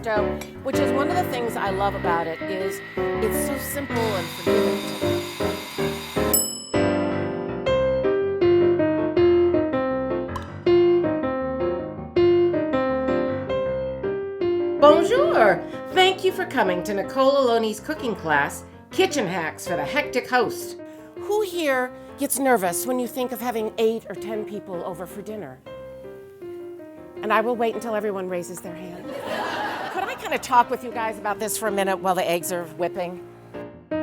pesto, which is one of the things I love about it, is it's so simple and forgiving. Bonjour! Thank you for coming to Nicole Aloni's cooking class, Kitchen Hacks for the Hectic Host. Who here gets nervous when you think of having 8 or 10 people over for dinner? And I will wait until everyone raises their hand. Could I kind of talk with you guys about this for a minute while the eggs are whipping? A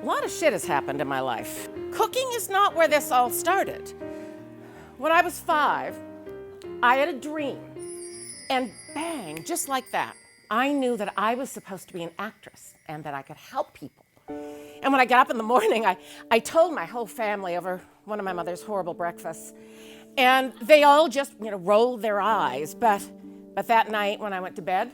lot of shit has happened in my life. Cooking is not where this all started. When I was 5, I had a dream, and bang, just like that, I knew that I was supposed to be an actress and that I could help people. And when I got up in the morning, I told my whole family over one of my mother's horrible breakfasts, and they all just, rolled their eyes. But that night when I went to bed,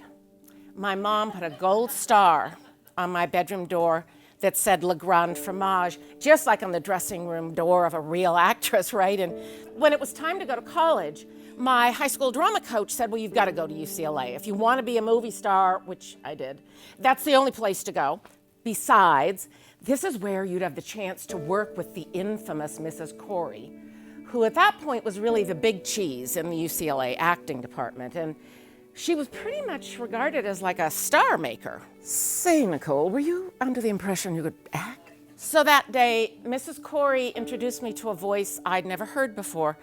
my mom put a gold star on my bedroom door that said Laguna Fromage, just like on the dressing room door of a real actress, right? And when it was time to go to college, my high school drama coach said, well, you've got to go to UCLA. If you want to be a movie star, which I did, that's the only place to go. Besides, this is where you'd have the chance to work with the infamous Mrs. Corey, who at that point was really the big cheese in the UCLA acting department. And she was pretty much regarded as like a star maker. Say, Nicole, were you under the impression you could act? So that day, Mrs. Corey introduced me to a voice I'd never heard before,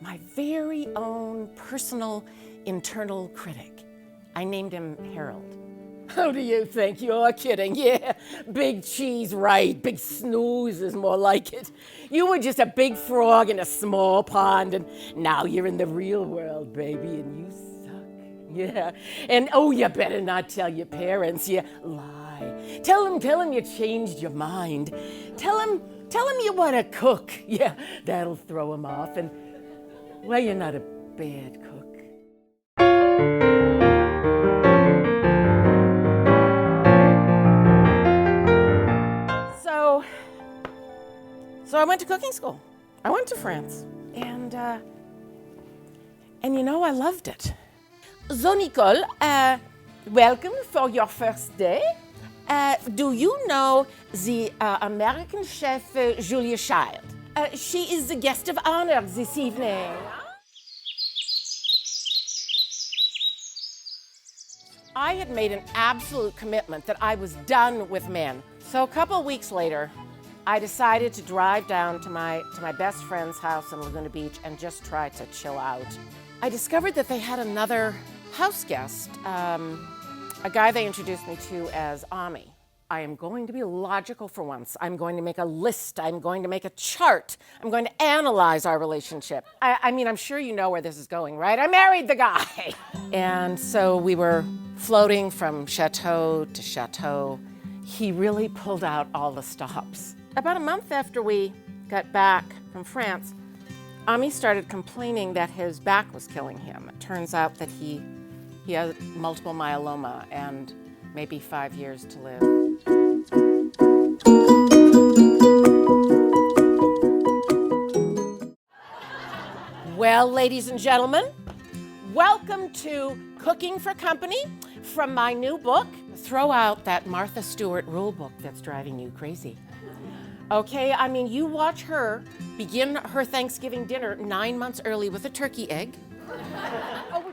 my very own personal internal critic. I named him Harold. How do you think? You're kidding. Yeah, big cheese, right. Big snooze is more like it. You were just a big frog in a small pond, and now you're in the real world, baby, and you suck. Yeah, and oh, you better not tell your parents. Yeah, lie. Tell them you changed your mind. Tell them you want to cook. Yeah, that'll throw them off, and well, you're not a bad cook. So I went to cooking school. I went to France, and I loved it. So Nicole, welcome for your first day. Do you know the American chef Julia Child? She is the guest of honor this evening. I had made an absolute commitment that I was done with men. So a couple of weeks later, I decided to drive down to my best friend's house in Laguna Beach and just try to chill out. I discovered that they had another house guest, a guy they introduced me to as Ami. I am going to be logical for once. I'm going to make a list. I'm going to make a chart. I'm going to analyze our relationship. I mean, I'm sure you know where this is going, right? I married the guy. And so we were floating from chateau to chateau. He really pulled out all the stops. About a month after we got back from France, Ami started complaining that his back was killing him. It turns out that he has multiple myeloma and maybe 5 years to live. Well, ladies and gentlemen, welcome to Cooking for Company from my new book. Throw out that Martha Stewart rule book that's driving you crazy. Okay, I mean, you watch her begin her Thanksgiving dinner 9 months early with a turkey egg. Oh,